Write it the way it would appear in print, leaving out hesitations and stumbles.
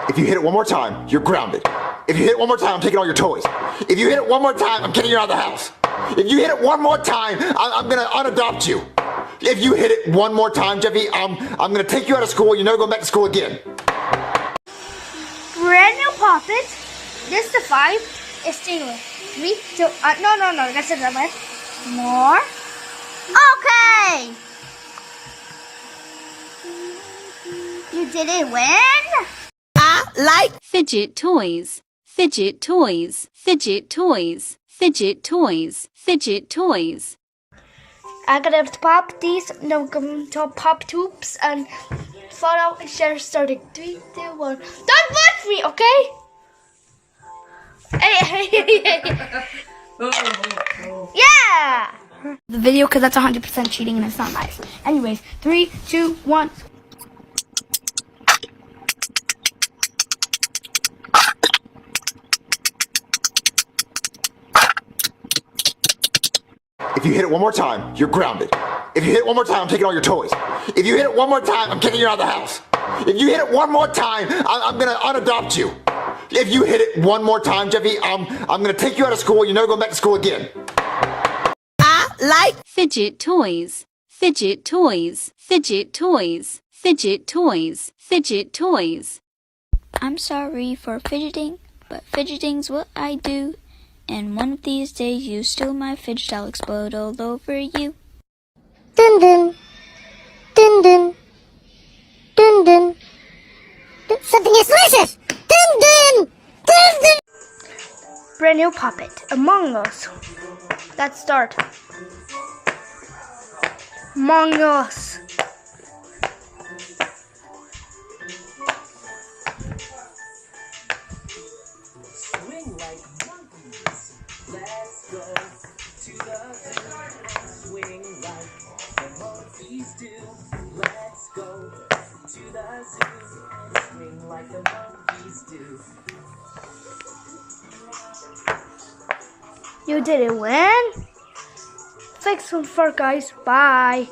If you hit it one more time, you're grounded. If you hit it one more time, I'm taking all your toys. If you hit it one more time, I'm kicking you out of the house. If you hit it one more time, I'm gonna unadopt you. If you hit it one more time, Jeffy, I'm gonna take you out of school. You're never going back to school again. Brand new puppet. This is the 5. It's January. 3, 2, no, that's another. More. Okay. You didn't win. I like fidget toys, fidget toys, fidget toys, fidget toys, fidget toys. I'm gonna pop these. No, I'm going to pop tubes and follow and share starting. 3, 2, 1. Don't watch me, okay? Yeah! The video, because that's 100% cheating and it's not nice. Anyways, 3, 2, 1. If you hit it one more time, you're grounded. If you hit it one more time, I'm taking all your toys. If you hit it one more time, I'm kicking you out of the house. If you hit it one more time, I'm gonna unadopt you. If you hit it one more time, Jeffy, I'm gonna take you out of school. You're never going back to school again. I like fidget toys, fidget toys, fidget toys, fidget toys, fidget toys. I'm sorry for fidgeting, but fidgeting's what I do. And one of these days you steal my fidget, I'll explode all over you. Dun dun. Dun dun. Dun dun. Something is delicious! Dun dun! Dun dun! Brand new puppet, Among Us. Let's start. Among Us. Swing like monkeys. Let's go to the zoo. Swing like the monkeys do. Let's go to the zoo. Swing like the monkeys do. You didn't win. Thanks for guys. Bye.